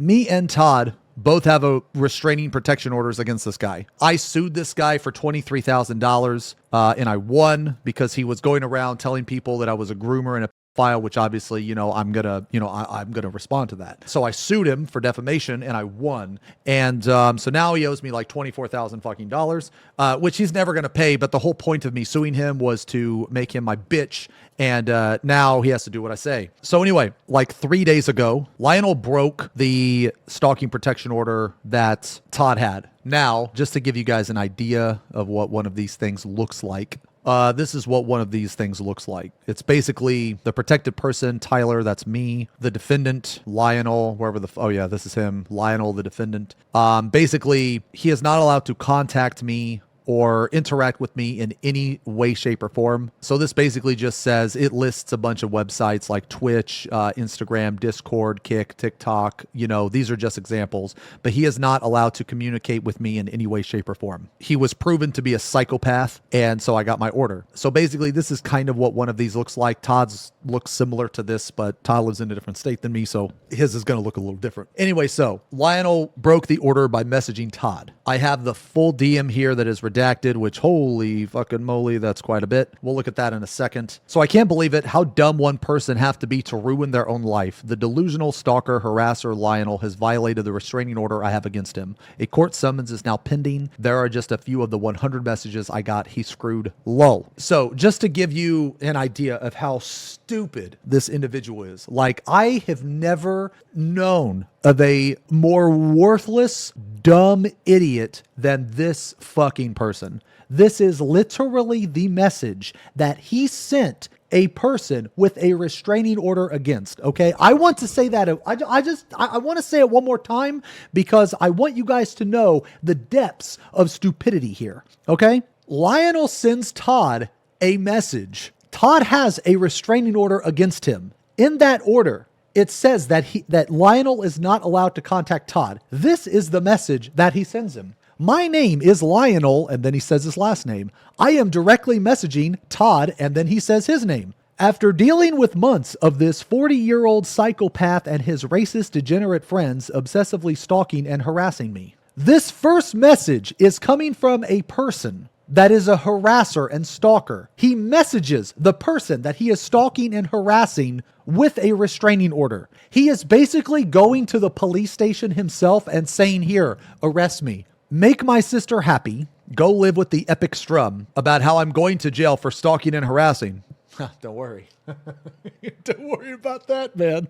me and Todd both have a restraining protection orders against this guy. I sued this guy for $23,000 and I won because he was going around telling people that I was a groomer and a file, which obviously, I'm gonna respond to that. So I sued him for defamation and I won. And so now he owes me like $24,000, which he's never gonna pay. But the whole point of me suing him was to make him my bitch. And now he has to do what I say. So anyway, like 3 days ago, Lionel broke the stalking protection order that Todd had. Now, just to give you guys an idea of what one of these things looks like, this is what one of these things looks like. It's basically the protected person, Tyler, that's me, the defendant, Lionel, this is him, Lionel, the defendant. Basically, he is not allowed to contact me or interact with me in any way, shape, or form. So this basically just says, it lists a bunch of websites like Twitch, Instagram, Discord, Kick, TikTok. These are just examples, but he is not allowed to communicate with me in any way, shape, or form. He was proven to be a psychopath, and so I got my order. So basically, this is kind of what one of these looks like. Todd's looks similar to this, but Todd lives in a different state than me, so his is going to look a little different. Anyway, so Lionel broke the order by messaging Todd. I have the full DM here that is redacted, which holy fucking moly, that's quite a bit. We'll look at that in a second. So I can't believe it. How dumb one person have to be to ruin their own life. The delusional stalker harasser Lionel has violated the restraining order I have against him. A court summons is now pending. There are just a few of the 100 messages I got. He screwed. Lol. So just to give you an idea of how stupid this individual is, like, I have never known of a more worthless, dumb idiot than this fucking person. This is literally the message that he sent a person with a restraining order against. Okay. I want to say that. I want to say it one more time because I want you guys to know the depths of stupidity here. Okay. Lionel sends Todd a message. Todd has a restraining order against him. In that order, it says that Lionel is not allowed to contact Todd. This is the message that he sends him. My name is Lionel, and then he says his last name. I am directly messaging Todd, and then he says his name. After dealing with months of this 40-year-old psychopath and his racist degenerate friends obsessively stalking and harassing me. This first message is coming from a person that is a harasser and stalker. He messages the person that he is stalking and harassing with a restraining order. He is basically going to the police station himself and saying, here, arrest me. Make my sister happy. Go live with the epic strum about how I'm going to jail for stalking and harassing. Don't worry. Don't worry about that, man.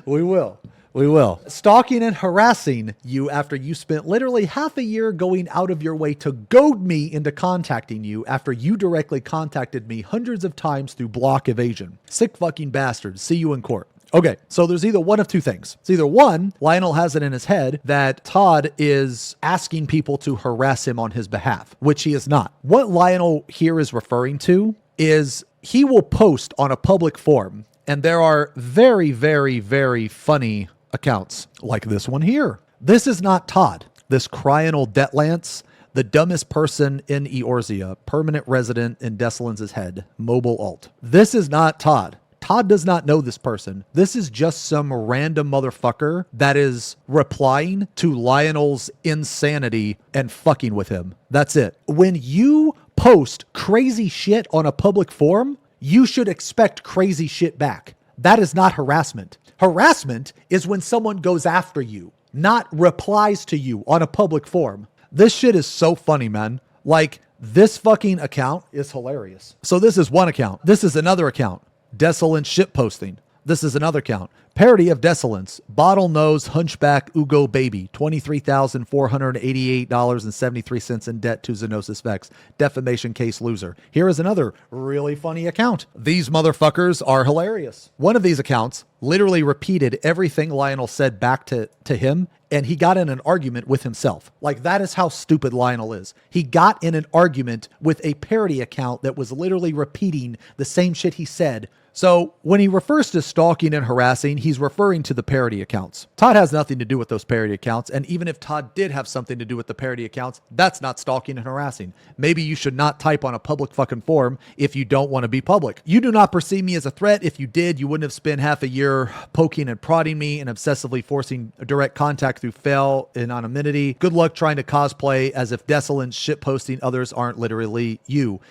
We will. We will. Stalking and harassing you after you spent literally half a year going out of your way to goad me into contacting you after you directly contacted me hundreds of times through block evasion. Sick fucking bastards. See you in court. Okay, so there's either one of two things. It's either one, Lionel has it in his head that Todd is asking people to harass him on his behalf, which he is not. What Lionel here is referring to is he will post on a public forum, and there are very, very, very funny accounts like this one here. This is not Todd. This Crional Detlance, the dumbest person in Eorzea, permanent resident in Desolance's head, mobile alt. This is not Todd. Todd does not know this person. This is just some random motherfucker that is replying to Lionel's insanity and fucking with him. That's it. When you post crazy shit on a public forum, you should expect crazy shit back. That is not harassment. Harassment is when someone goes after you, not replies to you on a public forum. This shit is so funny, man. Like, this fucking account is hilarious. So this is one account. This is another account. Desolance shit posting. This is another count. Parody of Desolance. Bottlenose Hunchback Ugo Baby. $23,488.73 in debt to Xenosys Vex. Defamation case loser. Here is another really funny account. These motherfuckers are hilarious. One of these accounts literally repeated everything Lionel said back to him, and he got in an argument with himself. Like, that is how stupid Lionel is. He got in an argument with a parody account that was literally repeating the same shit he said So when he refers to stalking and harassing, he's referring to the parody accounts. Todd has nothing to do with those parody accounts. And even if Todd did have something to do with the parody accounts, that's not stalking and harassing. Maybe you should not type on a public fucking forum if you don't want to be public. You do not perceive me as a threat. If you did, you wouldn't have spent half a year poking and prodding me and obsessively forcing direct contact through fail and anonymity. Good luck trying to cosplay as if Desolance shitposting others aren't literally you.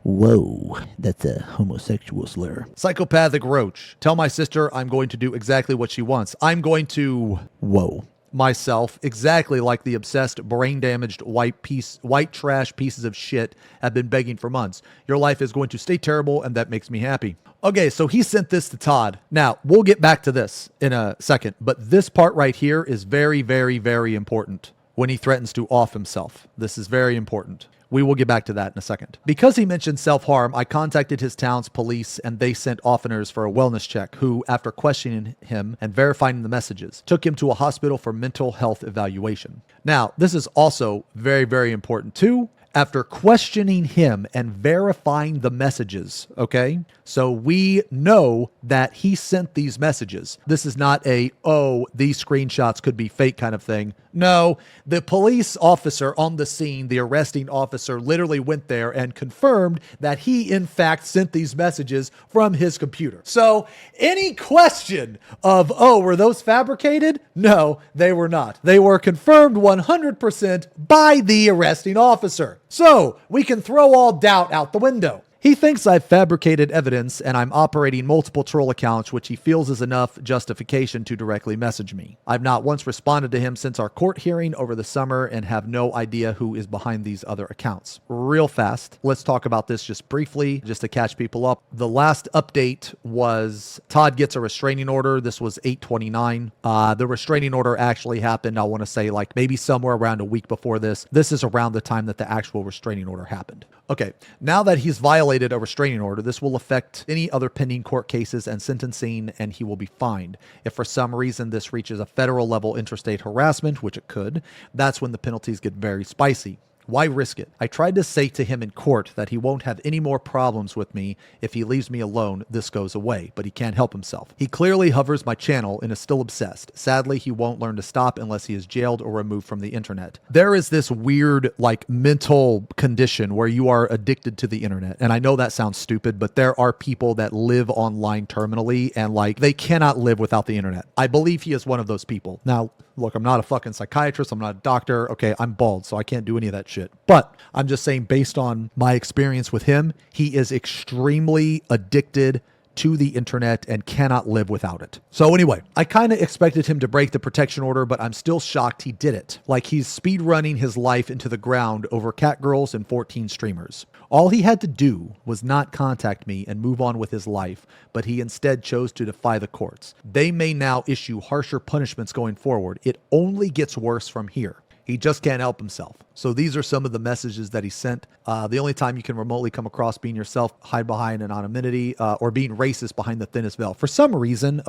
Whoa, that's a homosexual slur. Psychopathic roach. Tell my sister I'm going to do exactly what she wants. I'm going to myself exactly like the obsessed, brain-damaged white trash pieces of shit have been begging for months. Your life is going to stay terrible, and that makes me happy. Okay, so he sent this to Todd. Now, we'll get back to this in a second, but this part right here is very, very, very important when he threatens to off himself. This is very important. We will get back to that in a second. Because he mentioned self-harm, I contacted his town's police and they sent officers for a wellness check who, after questioning him and verifying the messages, took him to a hospital for mental health evaluation. Now, this is also very, very important too. After questioning him and verifying the messages, okay? So we know that he sent these messages. This is not these screenshots could be fake kind of thing. No, the police officer on the scene, the arresting officer, literally went there and confirmed that he, in fact, sent these messages from his computer. So any question of, were those fabricated? No, they were not. They were confirmed 100% by the arresting officer. So we can throw all doubt out the window. He thinks I've fabricated evidence and I'm operating multiple troll accounts, which he feels is enough justification to directly message me. I've not once responded to him since our court hearing over the summer and have no idea who is behind these other accounts. Real fast, let's talk about this just briefly, just to catch people up. The last update was Todd gets a restraining order. This was 8/29. The restraining order actually happened, I want to say like maybe somewhere around a week before this. This is around the time that the actual restraining order happened. Okay, now that he's violated a restraining order, this will affect any other pending court cases and sentencing, and he will be fined. If for some reason this reaches a federal level interstate harassment, which it could, that's when the penalties get very spicy. Why risk it? I tried to say to him in court that he won't have any more problems with me if he leaves me alone, this goes away, but he can't help himself. He clearly hovers my channel and is still obsessed. Sadly, he won't learn to stop unless he is jailed or removed from the internet. There is this weird, mental condition where you are addicted to the internet. And I know that sounds stupid, but there are people that live online terminally and they cannot live without the internet. I believe he is one of those people. Now, look, I'm not a fucking psychiatrist. I'm not a doctor. Okay, I'm bald, so I can't do any of that shit. But I'm just saying, based on my experience with him, he is extremely addicted to the internet and cannot live without it. So anyway, I kind of expected him to break the protection order, but I'm still shocked he did it. Like he's speedrunning his life into the ground over catgirls and 14 streamers. All he had to do was not contact me and move on with his life, but he instead chose to defy the courts. They may now issue harsher punishments going forward. It only gets worse from here. He just can't help himself. So these are some of the messages that he sent. The only time you can remotely come across being yourself, hide behind anonymity, or being racist behind the thinnest veil. For some reason,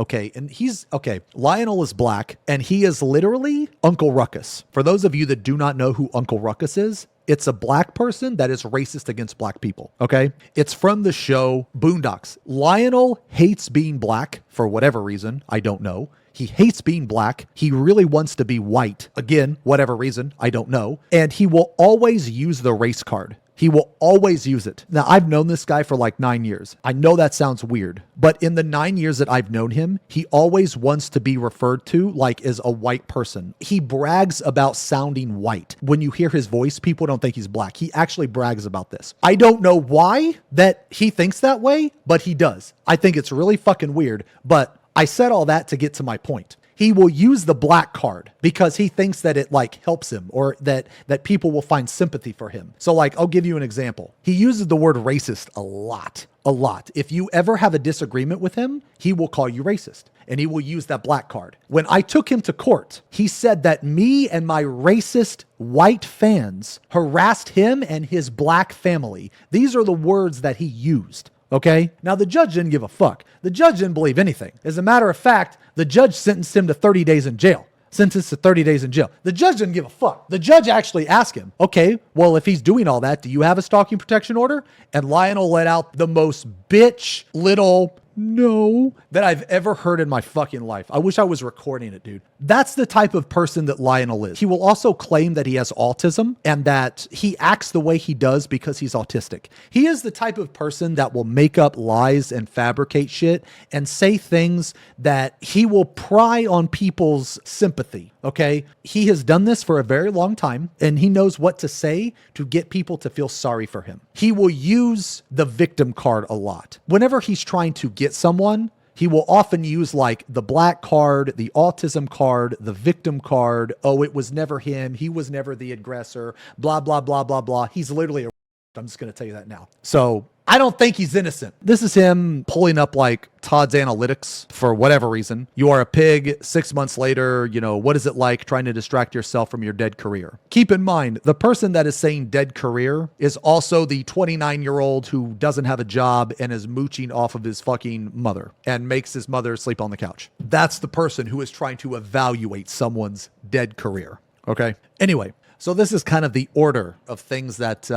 Lionel is black, and he is literally Uncle Ruckus. For those of you that do not know who Uncle Ruckus is, it's a black person that is racist against black people, okay? It's from the show Boondocks. Lionel hates being black for whatever reason. I don't know. He hates being black. He really wants to be white. Again, whatever reason, I don't know. And he will always use the race card. He will always use it. Now, I've known this guy for 9 years. I know that sounds weird, but in the 9 years that I've known him, he always wants to be referred to as a white person. He brags about sounding white. When you hear his voice, people don't think he's black. He actually brags about this. I don't know why that he thinks that way, but he does. I think it's really fucking weird, but I said all that to get to my point. He will use the black card because he thinks that it helps him or that people will find sympathy for him. So I'll give you an example. He uses the word racist a lot. If you ever have a disagreement with him, he will call you racist and he will use that black card. When I took him to court, he said that me and my racist white fans harassed him and his black family. These are the words that he used. Okay? Now, the judge didn't give a fuck. The judge didn't believe anything. As a matter of fact, the judge sentenced him to 30 days in jail. sentenced to 30 days in jail. The judge didn't give a fuck. The judge actually asked him, okay, well, if he's doing all that, do you have a stalking protection order? And Lionel let out the most bitch little no that I've ever heard in my fucking life. I wish I was recording it, dude. That's the type of person that Lionel is. He will also claim that he has autism and that he acts the way he does because he's autistic. He is the type of person that will make up lies and fabricate shit and say things that he will pry on people's sympathy. Okay. He has done this for a very long time and he knows what to say to get people to feel sorry for him. He will use the victim card a lot. Whenever he's trying to get someone, he will often use like the black card, the autism card, the victim card. Oh, it was never him. He was never the aggressor, blah, blah, blah, blah, blah. He's literally I'm just going to tell you that now. So I don't think he's innocent. This is him pulling up like Todd's analytics for whatever reason. You are a pig. 6 months later, what is it like trying to distract yourself from your dead career? Keep in mind, the person that is saying dead career is also the 29-year-old who doesn't have a job and is mooching off of his fucking mother and makes his mother sleep on the couch. That's the person who is trying to evaluate someone's dead career. Okay. Anyway, so this is kind of the order of things that,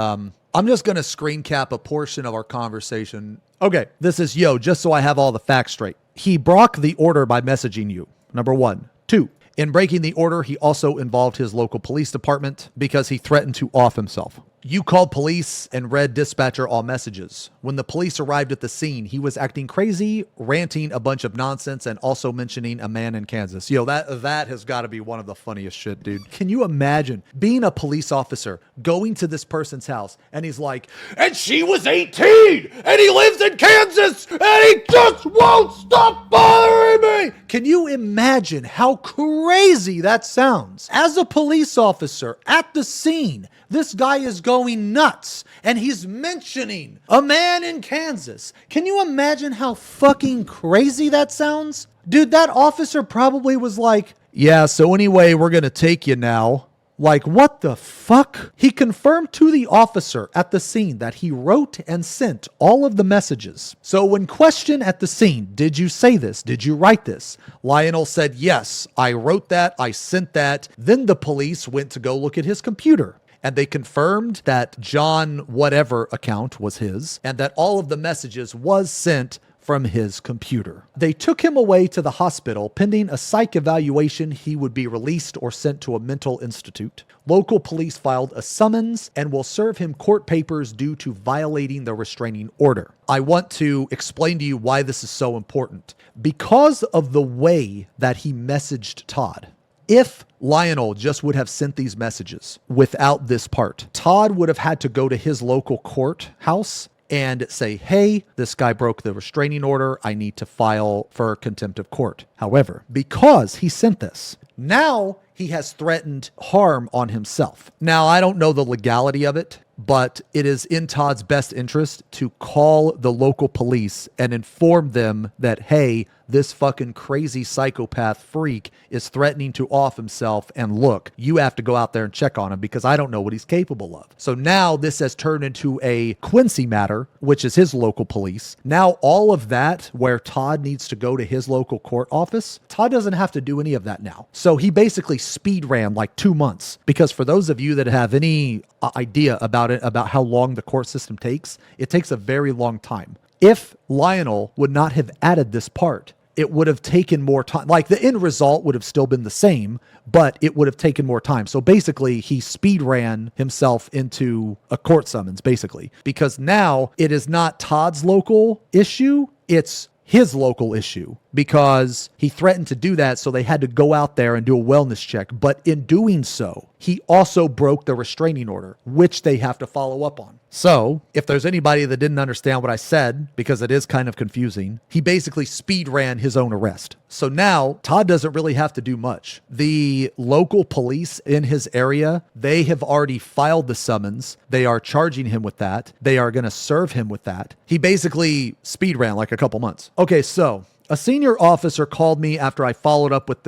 I'm just going to screen cap a portion of our conversation. Okay, this is just so I have all the facts straight. He broke the order by messaging you, number 1. 2, in breaking the order, he also involved his local police department because he threatened to off himself. You called police and read dispatcher all messages. When the police arrived at the scene, he was acting crazy, ranting a bunch of nonsense, and also mentioning a man in Kansas. That has got to be one of the funniest shit, dude. Can you imagine being a police officer, going to this person's house, and he's like, and she was 18, and he lives in Kansas, and he just won't stop bothering me. Can you imagine how crazy that sounds? As a police officer at the scene, this guy is going nuts and he's mentioning a man in Kansas. Can you imagine how fucking crazy that sounds? Dude, that officer probably was like, yeah, so anyway, we're going to take you now. Like, what the fuck? He confirmed to the officer at the scene that he wrote and sent all of the messages. So when questioned at the scene, did you say this? Did you write this? Lionel said, yes, I wrote that. I sent that. Then the police went to go look at his computer. And they confirmed that John whatever account was his and that all of the messages was sent from his computer. They took him away to the hospital. Pending a psych evaluation, he would be released or sent to a mental institute. Local police filed a summons and will serve him court papers due to violating the restraining order. I want to explain to you why this is so important. Because of the way that he messaged Todd. If Lionel just would have sent these messages without this part, Todd would have had to go to his local courthouse and say, hey, this guy broke the restraining order. I need to file for contempt of court. However, because he sent this, now he has threatened harm on himself. Now, I don't know the legality of it, but it is in Todd's best interest to call the local police and inform them that, hey, this fucking crazy psychopath freak is threatening to off himself. And look, you have to go out there and check on him because I don't know what he's capable of. So now this has turned into a Quincy matter, which is his local police. Now all of that where Todd needs to go to his local court office, Todd doesn't have to do any of that now. So he basically speed ran like 2 months because for those of you that have any idea about it, about how long the court system takes, it takes a very long time. If Lionel would not have added this part, it would have taken more time. Like the end result would have still been the same, but it would have taken more time. So basically he speed ran himself into a court summons basically, because now it is not Todd's local issue. It's his local issue because he threatened to do that. So they had to go out there and do a wellness check. But in doing so, he also broke the restraining order, which they have to follow up on. So if there's anybody that didn't understand what I said, because it is kind of confusing, he basically speed ran his own arrest. So now Todd doesn't really have to do much. The local police in his area, they have already filed the summons. They are charging him with that. They are going to serve him with that. He basically speed ran like a couple months. Okay, so A senior officer called me after I followed up with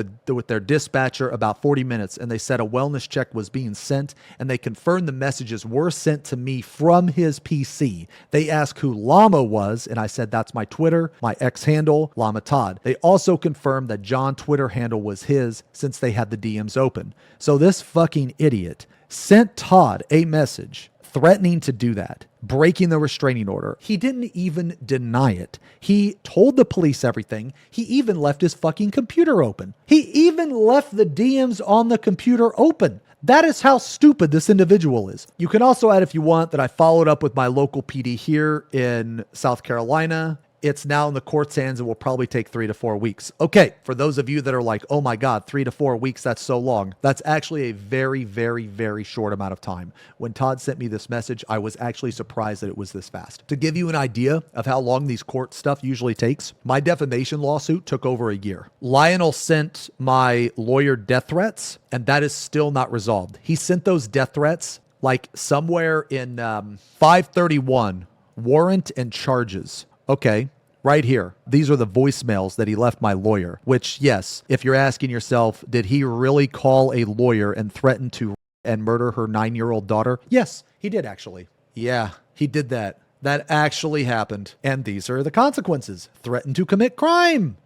their dispatcher about 40 minutes, and they said a wellness check was being sent, and they confirmed the messages were sent to me from his PC. They asked who Llama was, and I said that's my Twitter, my X handle, Llama Todd. They also confirmed that John's Twitter handle was his since they had the DMs open. So this fucking idiot sent Todd a message threatening to do that, breaking the restraining order. He didn't even deny it. He told the police everything. He even left his fucking computer open. He even left the DMs on the computer open. That is how stupid this individual is. You can also add, if you want, that I followed up with my local PD here in South Carolina. It's now in the court's hands and will probably take 3 to 4 weeks. Okay, for those of you that are like, oh my God, 3 to 4 weeks, that's so long. That's actually a very, very, very short amount of time. When Todd sent me this message, I was actually surprised that it was this fast. To give you an idea of how long these court stuff usually takes, my defamation lawsuit took over a year. Lionel sent my lawyer death threats, and that is still not resolved. He sent those death threats like somewhere in 531, warrant and charges. Okay, right here. These are the voicemails that he left my lawyer, which, yes, if you're asking yourself, did he really call a lawyer and threaten to and murder her 9-year-old daughter? Yes, he did actually. Yeah, he did that. That actually happened. And these are the consequences. Threatened to commit crime.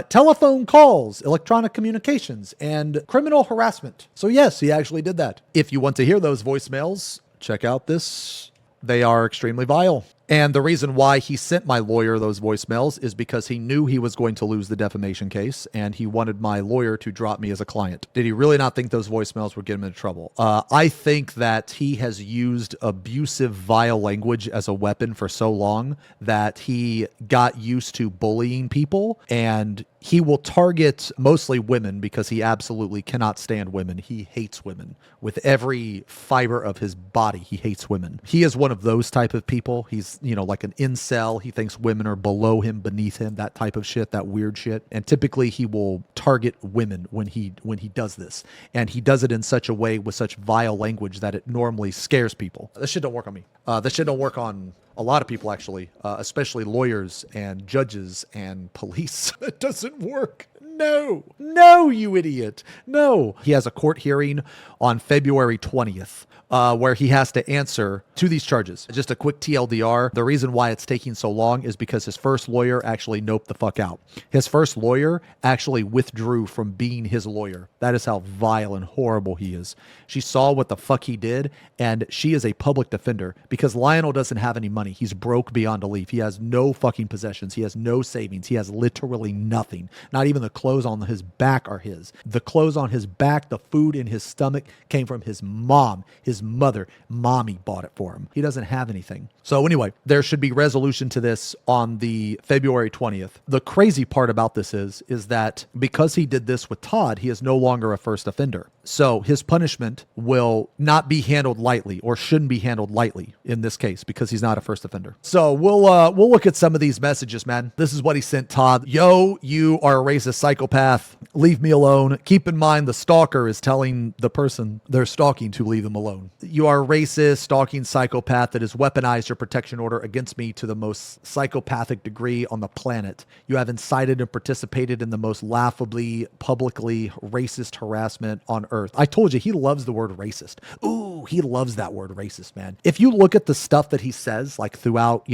Telephone calls, electronic communications, and criminal harassment. So yes, he actually did that. If you want to hear those voicemails, check out this. They are extremely vile. And the reason why he sent my lawyer those voicemails is because he knew he was going to lose the defamation case, and he wanted my lawyer to drop me as a client. Did he really not think those voicemails would get him into trouble? I think that he has used abusive, vile language as a weapon for so long that he got used to bullying people, and he will target mostly women because he absolutely cannot stand women. He hates women. With every fiber of his body, he hates women. He is one of those type of people. He's, like an incel. He thinks women are below him, beneath him, that type of shit, that weird shit. And typically he will target women when he does this. And he does it in such a way with such vile language that it normally scares people. This shit don't work on me. This shit don't work on a lot of people, actually, especially lawyers and judges and police. It doesn't work. No, you idiot. No. He has a court hearing on February 20th. Where he has to answer to these charges. Just a quick TLDR. The reason why it's taking so long is because his first lawyer actually noped the fuck out. His first lawyer actually withdrew from being his lawyer. That is how vile and horrible he is. She saw what the fuck he did, and she is a public defender because Lionel doesn't have any money. He's broke beyond belief. He has no fucking possessions. He has no savings. He has literally nothing. Not even the clothes on his back are his. The clothes on his back, the food in his stomach came from his mom. His mother, mommy, bought it for him. He doesn't have anything. So anyway, there should be resolution to this on the February 20th. The crazy part about this is that because he did this with Todd, he is no longer a first offender. So his punishment will not be handled lightly, or shouldn't be handled lightly in this case, because he's not a first offender. So we'll look at some of these messages, man. This is what he sent Todd. Yo, you are a racist psychopath. Leave me alone. Keep in mind the stalker is telling the person they're stalking to leave them alone. You are a racist, stalking psychopath that has weaponized your protection order against me to the most psychopathic degree on the planet. You have incited and participated in the most laughably, publicly racist harassment on earth. I told you, he loves the word racist. Ooh, he loves that word racist, man. If you look at the stuff that he says, like throughout,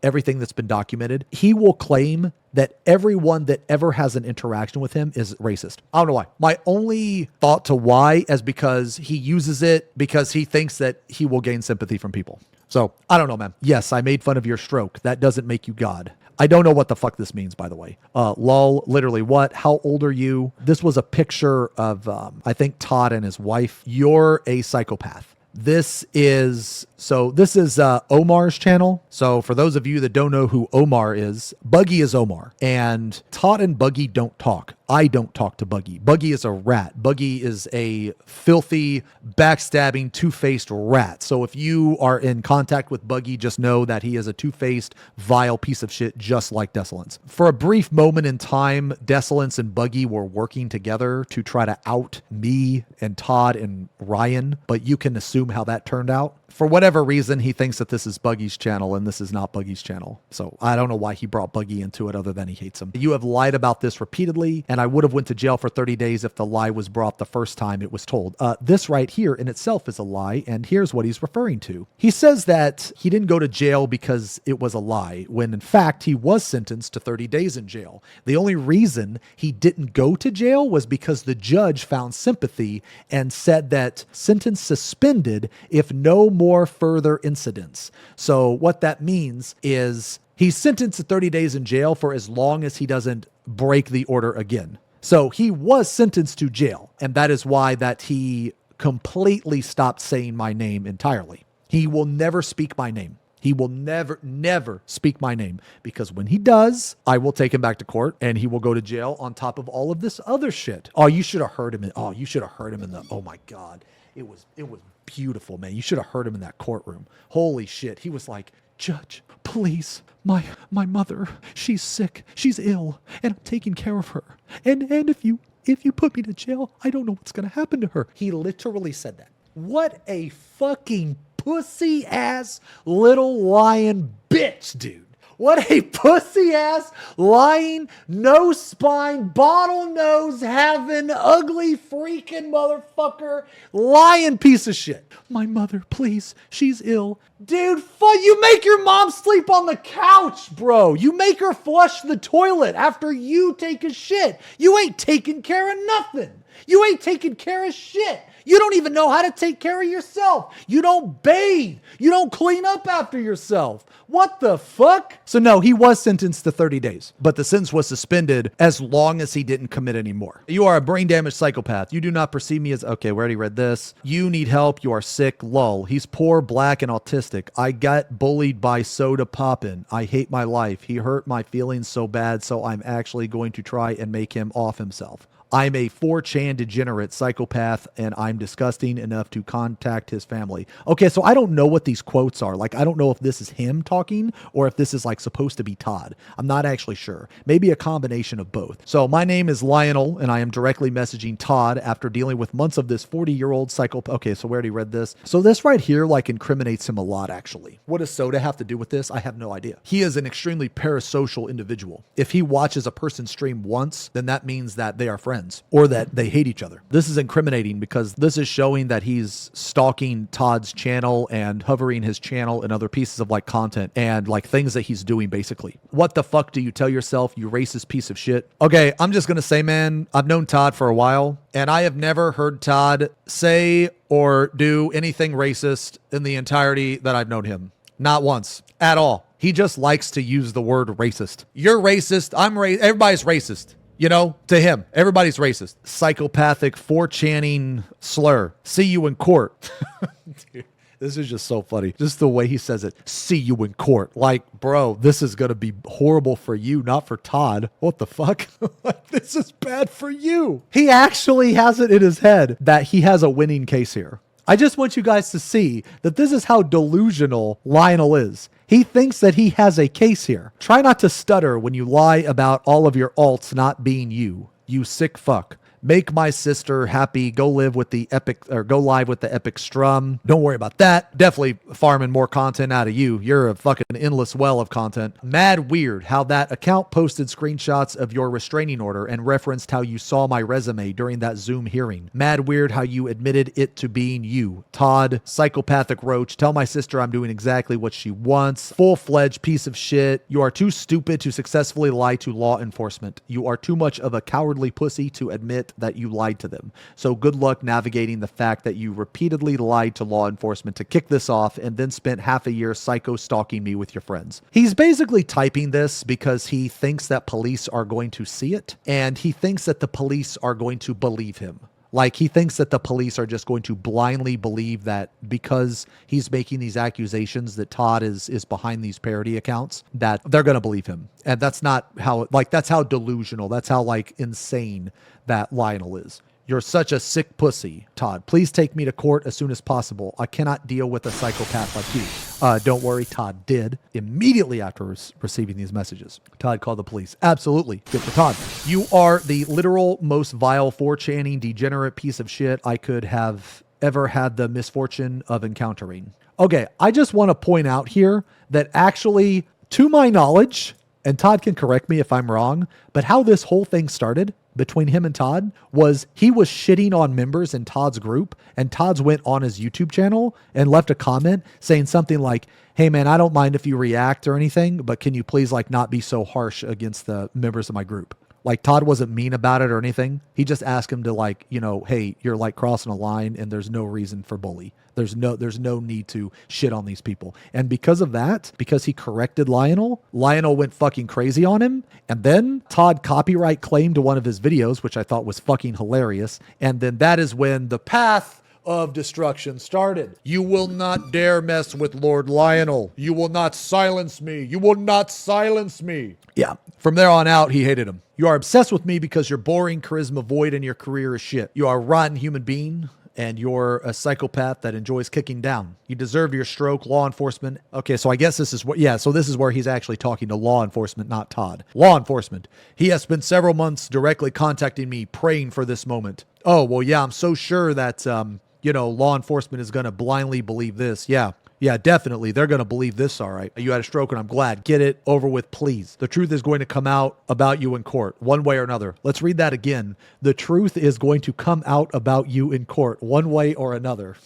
everything that's been documented, he will claim that everyone that ever has an interaction with him is racist. I don't know why. My only thought to why is because he uses it because he thinks that he will gain sympathy from people. So I don't know, man. Yes, I made fun of your stroke. That doesn't make you God. I don't know what the fuck this means, by the way. Lol, literally what? How old are you? This was a picture of, I think, Todd and his wife. You're a psychopath. This is Omar's channel. So for those of you that don't know who Omar is, Buggy is Omar. And Todd and Buggy don't talk. I don't talk to Buggy. Buggy is a rat. Buggy is a filthy, backstabbing, two-faced rat. So if you are in contact with Buggy, just know that he is a two-faced, vile piece of shit, just like Desolance. For a brief moment in time, Desolance and Buggy were working together to try to out me and Todd and Ryan, but you can assume how that turned out. For whatever reason, he thinks that this is Buggy's channel and this is not Buggy's channel. So I don't know why he brought Buggy into it other than he hates him. You have lied about this repeatedly, and I would have went to jail for 30 days if the lie was brought the first time it was told. This right here in itself is a lie, and here's what he's referring to. He says that he didn't go to jail because it was a lie, when in fact he was sentenced to 30 days in jail. The only reason he didn't go to jail was because the judge found sympathy and said that sentence suspended if no more further incidents. So what that means is he's sentenced to 30 days in jail for as long as he doesn't break the order again. So he was sentenced to jail, and that is why that he completely stopped saying my name entirely. He will never speak my name. He will never speak my name, because when he does, I will take him back to court and he will go to jail on top of all of this other shit. Oh, you should have heard him. You should have heard him in the, oh my God. It was beautiful, man. You should have heard him in that courtroom. Holy shit. He was like, Judge, please, my mother, she's sick, she's ill, and I'm taking care of her. And if you put me to jail, I don't know what's going to happen to her. He literally said that. What a fucking pussy ass little lying bitch, dude. What a pussy ass, lying, no spine, bottlenose having, ugly freaking motherfucker, lying piece of shit. My mother, please, she's ill. Dude, you make your mom sleep on the couch, bro. You make her flush the toilet after you take a shit. You ain't taking care of nothing. You ain't taking care of shit. You don't even know how to take care of yourself. You don't bathe. You don't clean up after yourself. What the fuck? So no, he was sentenced to 30 days, but the sentence was suspended as long as he didn't commit any more. You are a brain damaged psychopath. You do not perceive me as, okay, we already read this. You need help. You are sick. Lol. He's poor, black, and autistic. I got bullied by Soda Poppin'. I hate my life. He hurt my feelings so bad, so I'm actually going to try and make him off himself. I'm a 4chan degenerate psychopath, and I'm disgusting enough to contact his family. Okay, so I don't know what these quotes are. Like, I don't know if this is him talking or if this is like supposed to be Todd. I'm not actually sure. Maybe a combination of both. So my name is Lionel, and I am directly messaging Todd after dealing with months of this 40-year-old psychopath. Okay, so we already read this. So this right here like incriminates him a lot, actually. What does Soda have to do with this? I have no idea. He is an extremely parasocial individual. If he watches a person stream once, then that means that they are friends, or that they hate each other. This is incriminating because this is showing that he's stalking Todd's channel and hovering his channel and other pieces of like content and like things that he's doing basically. What the fuck do you tell yourself, you racist piece of shit? Okay, I'm just gonna say, man, I've known Todd for a while, and I have never heard Todd say or do anything racist in the entirety that I've known him. Not once at all. He just likes to use the word racist. You're racist. Everybody's racist. You know, to him, everybody's racist. Psychopathic 4channing slur. See you in court. Dude, this is just so funny. Just the way he says it. See you in court. Like, bro, this is going to be horrible for you, not for Todd. What the fuck? Like, this is bad for you. He actually has it in his head that he has a winning case here. I just want you guys to see that this is how delusional Lionel is. He thinks that he has a case here. Try not to stutter when you lie about all of your alts not being you. You sick fuck. Make my sister happy. Go live with the epic, or go live with the epic strum. Don't worry about that. Definitely farming more content out of you. You're a fucking endless well of content. Mad weird how that account posted screenshots of your restraining order and referenced how you saw my resume during that Zoom hearing. Mad weird how you admitted it to being you. Todd, psychopathic roach. Tell my sister I'm doing exactly what she wants. Full-fledged piece of shit. You are too stupid to successfully lie to law enforcement. You are too much of a cowardly pussy to admit that you lied to them. So good luck navigating the fact that you repeatedly lied to law enforcement to kick this off and then spent half a year psycho stalking me with your friends. He's basically typing this because he thinks that police are going to see it, and he thinks that the police are going to believe him. Like, he thinks that the police are just going to blindly believe that because he's making these accusations that Todd is behind these parody accounts, that they're going to believe him. And that's not how, like, that's how delusional, that's how, like, insane that Lionel is. You're such a sick pussy, Todd. Please take me to court as soon as possible. I cannot deal with a psychopath like you. Don't worry, Todd did immediately after receiving these messages. Todd called the police. Absolutely. Good for Todd. You are the literal most vile 4channing degenerate piece of shit I could have ever had the misfortune of encountering. Okay, I just want to point out here that actually, to my knowledge, and Todd can correct me if I'm wrong, but how this whole thing started between him and Todd was he was shitting on members in Todd's group, and Todd's went on his YouTube channel and left a comment saying something like, hey man, I don't mind if you react or anything, but can you please like not be so harsh against the members of my group? Like Todd wasn't mean about it or anything. He just asked him to like, you know, hey, you're like crossing a line and there's no reason for bully. There's no need to shit on these people. And because of that, because he corrected Lionel went fucking crazy on him. And then Todd copyright claimed one of his videos, which I thought was fucking hilarious. And then that is when the path of destruction started. You will not dare mess with Lord Lionel. You will not silence me. You will not silence me. Yeah. From there on out, he hated him. You are obsessed with me because you're boring, charisma void, and your career is shit. You are a rotten human being, and you're a psychopath that enjoys kicking down. You deserve your stroke, law enforcement. Okay, so I guess this is what, yeah, so this is where he's actually talking to law enforcement, not Todd. Law enforcement. He has spent several months directly contacting me, praying for this moment. Oh, well, yeah, I'm so sure that, law enforcement is going to blindly believe this. Yeah, definitely. They're going to believe this, all right. You had a stroke and I'm glad. Get it over with, please. The truth is going to come out about you in court, one way or another. Let's read that again. The truth is going to come out about you in court, one way or another.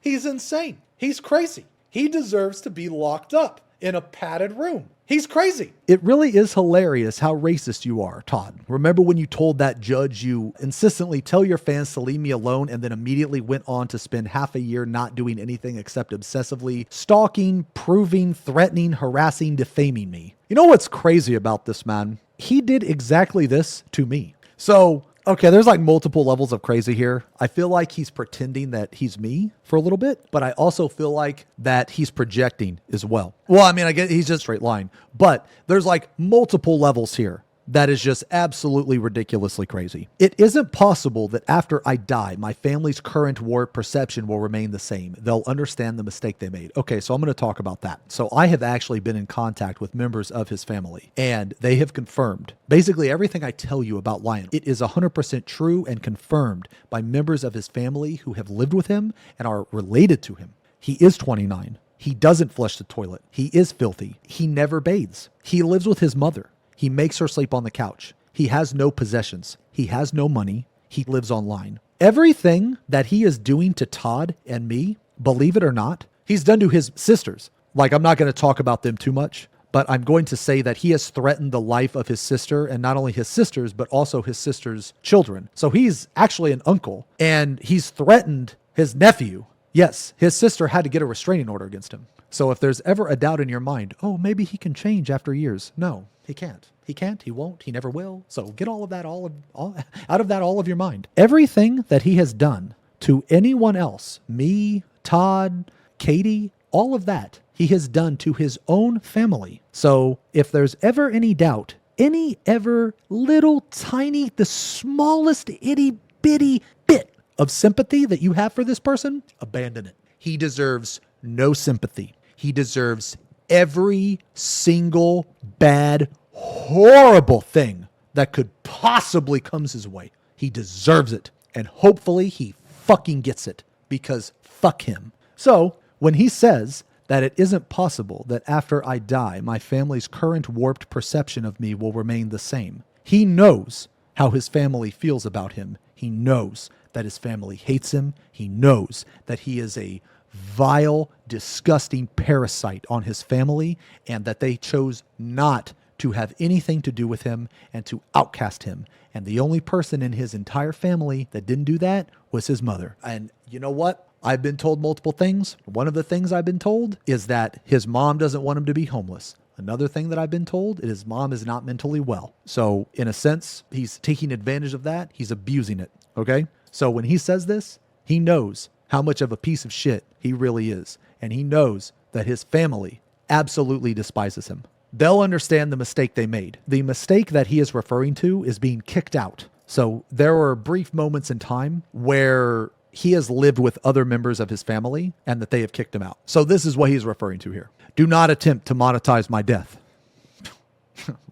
He's insane. He's crazy. He deserves to be locked up in a padded room. He's crazy. It really is hilarious how racist you are, Todd. Remember when you told that judge you insistently tell your fans to leave me alone and then immediately went on to spend half a year not doing anything except obsessively stalking, proving, threatening, harassing, defaming me? You know what's crazy about this man? He did exactly this to me. So, okay, there's like multiple levels of crazy here. I feel like he's pretending that he's me for a little bit, but I also feel like that he's projecting as well. Well, I mean, I get he's just straight line, but there's like multiple levels here. That is just absolutely ridiculously crazy. It isn't possible that after I die, my family's current warped perception will remain the same. They'll understand the mistake they made. Okay, so I'm going to talk about that. So I have actually been in contact with members of his family, and they have confirmed basically everything I tell you about Lionel. It is 100% true and confirmed by members of his family who have lived with him and are related to him. He is 29. He doesn't flush the toilet. He is filthy. He never bathes. He lives with his mother. He makes her sleep on the couch. He has no possessions. He has no money. He lives online. Everything that he is doing to Todd and me, believe it or not, he's done to his sisters. Like, I'm not going to talk about them too much, but I'm going to say that he has threatened the life of his sister, and not only his sisters, but also his sister's children. So he's actually an uncle, and he's threatened his nephew. Yes, his sister had to get a restraining order against him. So if there's ever a doubt in your mind, oh, maybe he can change after years. No, he can't. He can't, he won't, he never will. So get all of that out of your mind. Everything that he has done to anyone else, me, Todd, Katie, all of that, he has done to his own family. So if there's ever any doubt, any ever little tiny, the smallest itty bitty bit of sympathy that you have for this person, abandon it. He deserves no sympathy. He deserves every single bad, horrible thing that could possibly come his way. He deserves it. And hopefully he fucking gets it, because fuck him. So when he says that it isn't possible that after I die, my family's current warped perception of me will remain the same, he knows how his family feels about him. He knows that his family hates him. He knows that he is a vile, disgusting parasite on his family, and that they chose not to have anything to do with him and to outcast him. And the only person in his entire family that didn't do that was his mother. And you know what? I've been told multiple things. One of the things I've been told is that his mom doesn't want him to be homeless. Another thing that I've been told is his mom is not mentally well. So in a sense, he's taking advantage of that. He's abusing it. Okay? So when he says this, he knows how much of a piece of shit he really is. And he knows that his family absolutely despises him. They'll understand the mistake they made. The mistake that he is referring to is being kicked out. So there were brief moments in time where he has lived with other members of his family and that they have kicked him out. So this is what he's referring to here. Do not attempt to monetize my death.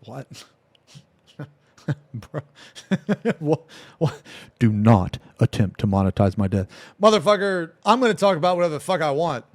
What? Bro. What? Do not attempt to monetize my death. Motherfucker, I'm going to talk about whatever the fuck I want.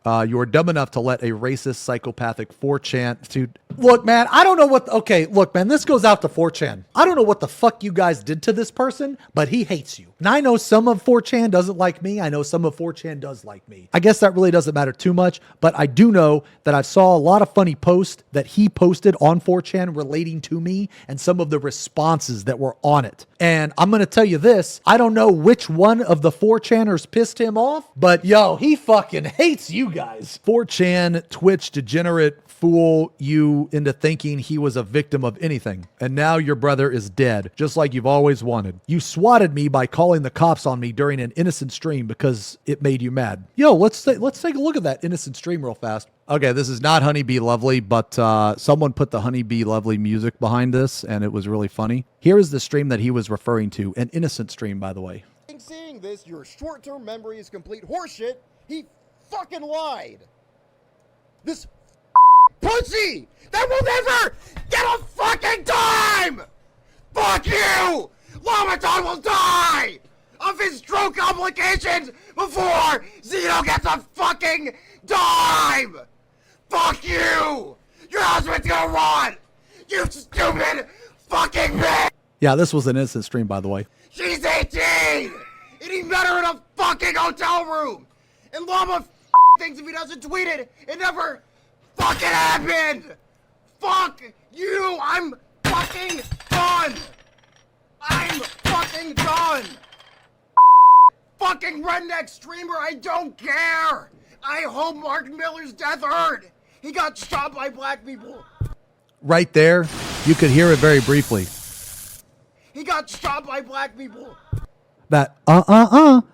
You are dumb enough to let a racist, psychopathic 4chan to... Look, man, I don't know what... Okay, look, man, this goes out to 4chan. I don't know what the fuck you guys did to this person, but he hates you. And I know some of 4chan doesn't like me. I know some of 4chan does like me. I guess that really doesn't matter too much, but I do know that I saw a lot of funny posts that he posted on 4chan relating to me and some of the responses that were on it. And I'm going to tell you this. I don't know which one of the 4chaners pissed him off, but yo, he fucking hates you guys. 4chan Twitch degenerate fool you into thinking he was a victim of anything. And now your brother is dead, just like you've always wanted. You swatted me by calling the cops on me during an innocent stream because it made you mad. Yo, let's take a look at that innocent stream real fast. Okay, this is not Honeybee Lovely, but someone put the Honeybee Lovely music behind this, and it was really funny. Here is the stream that he was referring to, an innocent stream, by the way. Seeing this, your short-term memory is complete horseshit. He fucking lied. This pussy that will never get a fucking dime! Fuck you! Lamaton will die of his stroke complications before Xeno gets a fucking dime! Fuck you! Your husband's gonna run! You stupid fucking bitch! Yeah, this was an innocent stream, by the way. She's 18! And he met her in a fucking hotel room! And Llama thinks if he doesn't tweet it, it never fucking happened! Fuck you! I'm fucking done! I'm fucking done! Fucking redneck streamer, I don't care! I hope Mark Miller's death hurt! He got shot by black people! Right there, you could hear it very briefly. He got shot by black people! That,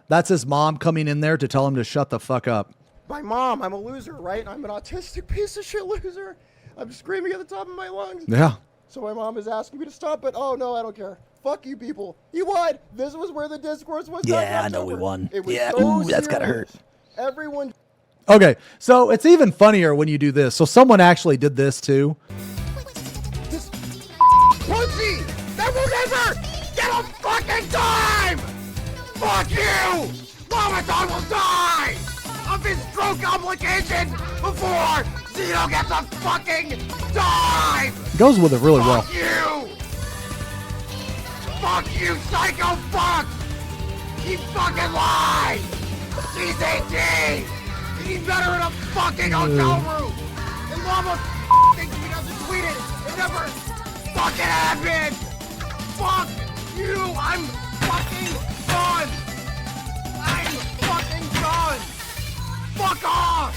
that's his mom coming in there to tell him to shut the fuck up. My mom, I'm a loser, right? I'm an autistic piece of shit loser. I'm screaming at the top of my lungs. Yeah. So my mom is asking me to stop, but oh no, I don't care. Fuck you people. You won. This was where the discourse was. Yeah, I know we won. It was Yeah, so ooh, that's gotta hurt. serious. Everyone. Okay, so it's even funnier when you do this. So someone actually did this too. This pussy that will never get a fucking dime! Fuck you! Lamaton will die of his stroke complications before Xeno gets a fucking dime! Goes with it really well. Fuck you! Fuck you, psycho fuck! He fucking lied! She's 18! He met her in a fucking hotel room! And Llama thinks if he doesn't tweet it, it never fucking happened! Fuck you! I'm fucking done! I'm fucking done! Fuck off!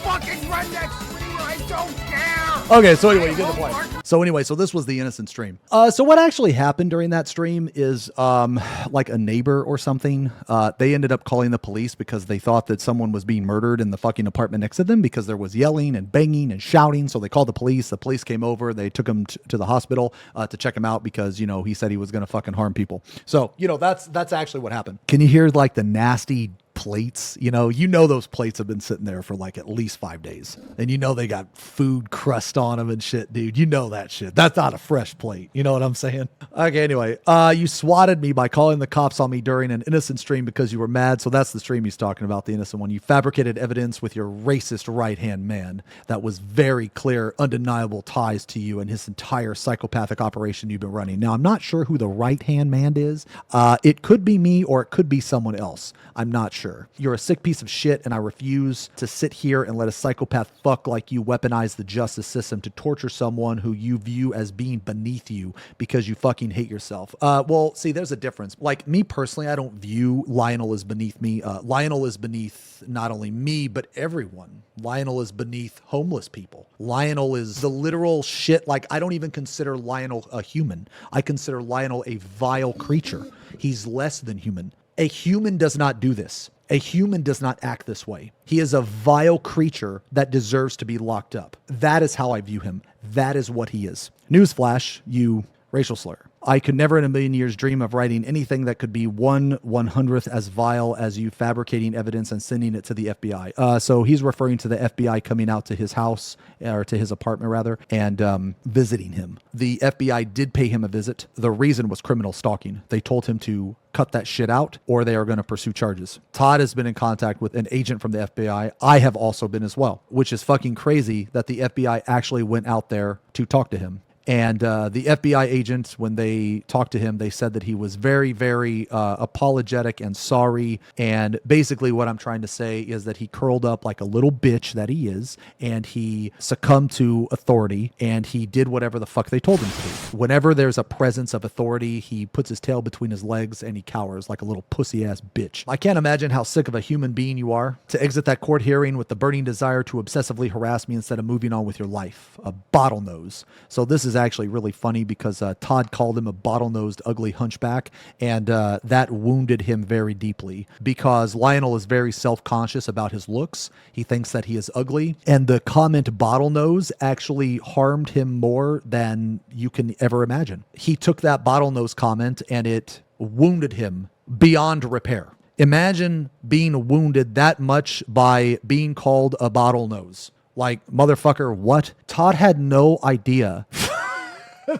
Fucking redneck streamer, I don't care! Okay, so anyway, you get the point. So this was the innocent stream. So what actually happened during that stream is like a neighbor or something, they ended up calling the police because they thought that someone was being murdered in the fucking apartment next to them because there was yelling and banging and shouting. So they called the police. The police came over. They took him to the hospital to check him out because, you know, he said he was going to fucking harm people. So, you know, that's actually what happened. Can you hear like the nasty plates? You know those plates have been sitting there for like at least 5 days, and you know they got food crust on them and shit, dude. You know that shit. That's not a fresh plate. You know what I'm saying? Okay, anyway, you swatted me by calling the cops on me during an innocent stream because you were mad. So that's the stream he's talking about, the innocent one. You fabricated evidence with your racist right-hand man that was very clear, undeniable ties to you and his entire psychopathic operation you've been running. Now, I'm not sure who the right-hand man is. It could be me or it could be someone else. I'm not sure. You're a sick piece of shit, and I refuse to sit here and let a psychopath fuck like you weaponize the justice system to torture someone who you view as being beneath you because you fucking hate yourself. Well, see, there's a difference. Like me personally, I don't view Lionel as beneath me. Lionel is beneath not only me, but everyone. Lionel is beneath homeless people. Lionel is the literal shit. Like, I don't even consider Lionel a human. I consider Lionel a vile creature. He's less than human. A human does not do this. A human does not act this way. He is a vile creature that deserves to be locked up. That is how I view him. That is what he is. Newsflash, you racial slur. I could never in a million years dream of writing anything that could be 1/100th as vile as you fabricating evidence and sending it to the FBI. So he's referring to the FBI coming out to his house, or to his apartment rather, and visiting him. The FBI did pay him a visit. The reason was criminal stalking. They told him to cut that shit out or they are going to pursue charges. Todd has been in contact with an agent from the FBI. I have also been as well, which is fucking crazy that the FBI actually went out there to talk to him. And the FBI agent, when they talked to him, they said that he was very, very apologetic and sorry. And basically what I'm trying to say is that he curled up like a little bitch that he is, and he succumbed to authority, and he did whatever the fuck they told him to do. Whenever there's a presence of authority, he puts his tail between his legs and he cowers like a little pussy-ass bitch. I can't imagine how sick of a human being you are to exit that court hearing with the burning desire to obsessively harass me instead of moving on with your life. A bottlenose. So this is actually really funny because Todd called him a bottlenose ugly hunchback, and that wounded him very deeply because Lionel is very self-conscious about his looks. He thinks that he is ugly, and the comment bottlenose actually harmed him more than you can ever imagine. He took that bottlenose comment and it wounded him beyond repair. Imagine being wounded that much by being called a bottlenose. Like, motherfucker, what? Todd had no idea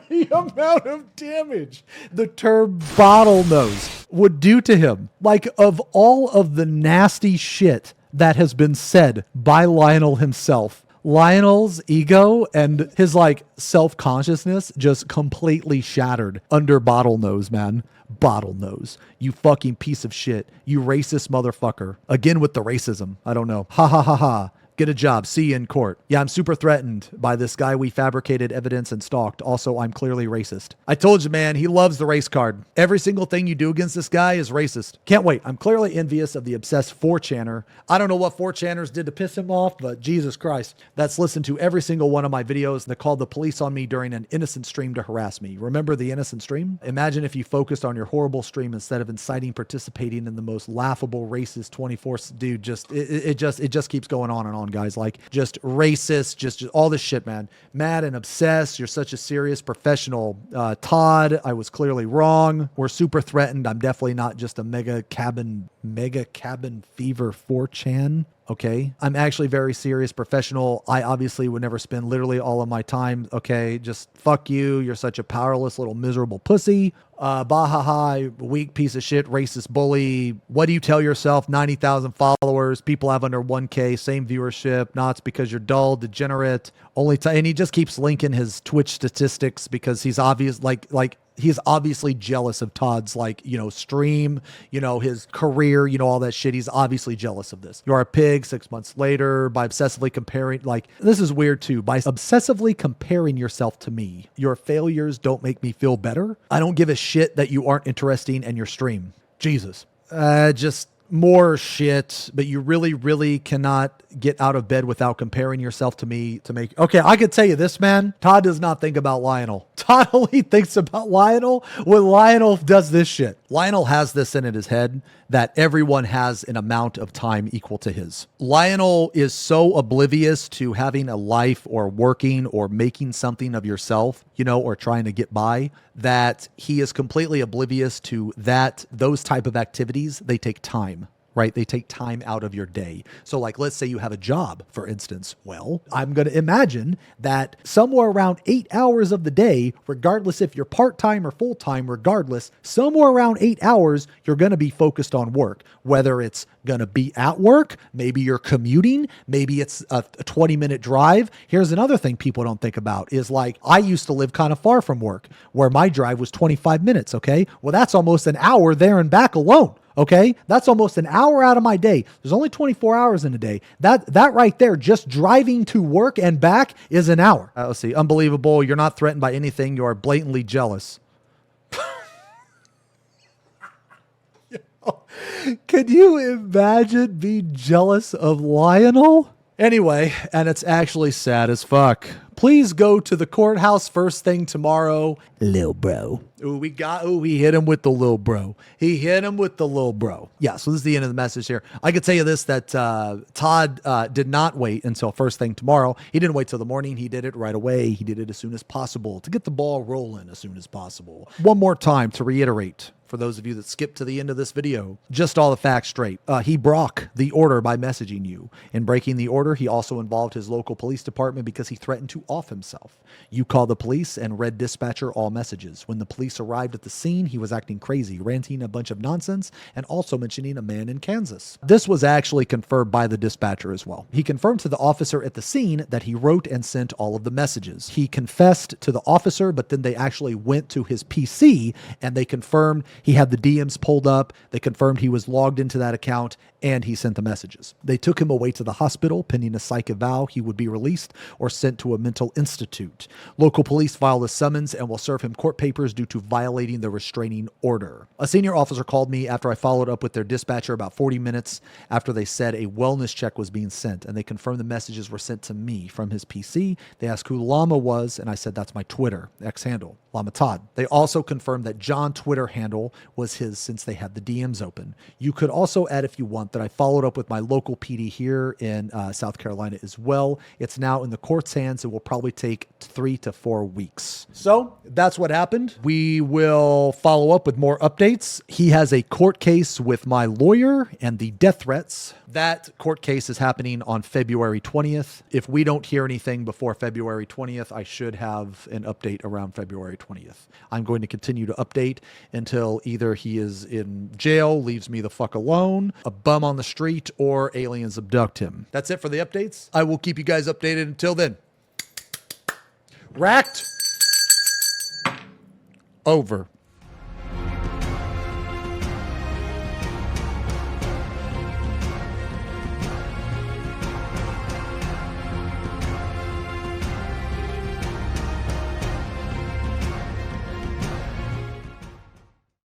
the amount of damage the term bottlenose would do to him. Like, of all of the nasty shit that has been said by Lionel himself, Lionel's ego and his like self-consciousness just completely shattered under bottlenose, man. Bottlenose. You fucking piece of shit. You racist motherfucker. Again with the racism. I don't know. Ha ha ha ha. Get a job. See you in court. Yeah, I'm super threatened by this guy we fabricated evidence and stalked. Also, I'm clearly racist. I told you, man, he loves the race card. Every single thing you do against this guy is racist. Can't wait. I'm clearly envious of the obsessed 4chaner. I don't know what 4chaners did to piss him off, but Jesus Christ. That's listened to every single one of my videos that called the police on me during an innocent stream to harass me. Remember the innocent stream? Imagine if you focused on your horrible stream instead of inciting, participating in the most laughable racist 24. Dude, it just keeps going on and on, guys. Like, just racist, just all this shit, man. Mad and obsessed. You're such a serious professional. Todd, I was clearly wrong. We're super threatened. I'm definitely not just a mega cabin fever 4chan. Okay. I'm actually very serious professional. I obviously would never spend literally all of my time. Okay. Just fuck you. You're such a powerless little miserable pussy. Bahaha, weak piece of shit, racist bully. What do you tell yourself? 90,000 followers. People have under 1K, same viewership. No, it's because you're dull, degenerate. And he just keeps linking his Twitch statistics because he's obvious, like he's obviously jealous of Todd's, like, you know, stream, you know, his career, you know, all that shit. He's obviously jealous of this. You're a pig 6 months later by obsessively comparing, like, this is weird too. By obsessively comparing yourself to me, your failures don't make me feel better. I don't give a shit that you aren't interesting in your stream. Jesus. Just more shit, but you really, really cannot get out of bed without comparing yourself to me to make... Okay, I could tell you this, man. Todd does not think about Lionel. Todd only thinks about Lionel when Lionel does this shit. Lionel has this in his head that everyone has an amount of time equal to his. Lionel is so oblivious to having a life or working or making something of yourself, you know, or trying to get by, that he is completely oblivious to that. Those type of activities, they take time. Right? They take time out of your day. So like, let's say you have a job, for instance. Well, I'm going to imagine that somewhere around 8 hours of the day, regardless if you're part-time or full-time, regardless, somewhere around 8 hours, you're going to be focused on work. Whether it's going to be at work, maybe you're commuting, maybe it's a 20-minute drive. Here's another thing people don't think about is, like, I used to live kind of far from work where my drive was 25 minutes. Okay. Well, that's almost an hour there and back alone. Okay, that's almost an hour out of my day. There's only 24 hours in a day. That right there, just driving to work and back, is an hour. Let's see. Unbelievable. You're not threatened by anything. You are blatantly jealous. Could you imagine being jealous of Lionel? Anyway, and it's actually sad as fuck. Please go to the courthouse first thing tomorrow. Lil bro. He hit him with the lil bro. He hit him with the lil bro. Yeah, so this is the end of the message here. I could tell you this, that Todd did not wait until first thing tomorrow. He didn't wait till the morning. He did it right away. He did it as soon as possible to get the ball rolling as soon as possible. One more time to reiterate, for those of you that skipped to the end of this video, just all the facts straight. He broke the order by messaging you. In breaking the order, he also involved his local police department because he threatened to off himself. You called the police and read dispatcher all messages. When the police arrived at the scene, he was acting crazy, ranting a bunch of nonsense, and also mentioning a man in Kansas. This was actually confirmed by the dispatcher as well. He confirmed to the officer at the scene that he wrote and sent all of the messages. He confessed to the officer, but then they actually went to his PC and they confirmed he had the DMs pulled up. They confirmed he was logged into that account and he sent the messages. They took him away to the hospital. Pending a psych eval, he would be released or sent to a mental institute. Local police filed a summons and will serve him court papers due to violating the restraining order. A senior officer called me after I followed up with their dispatcher about 40 minutes after they said a wellness check was being sent, and they confirmed the messages were sent to me from his PC. They asked who Llama was, and I said that's my Twitter X handle, Llama Todd. They also confirmed that John's Twitter handle was his since they had the DMs open. You could also add, if you want, that I followed up with my local PD here in South Carolina as well. It's now in the court's hands. It will probably take 3 to 4 weeks. So that's what happened. We will follow up with more updates. He has a court case with my lawyer and the death threats. That court case is happening on February 20th. If we don't hear anything before February 20th, I should have an update around February 20th. I'm going to continue to update until either he is in jail, leaves me the fuck alone, a bum on the street, or aliens abduct him. That's it for the updates. I will keep you guys updated until then. Racked. Over.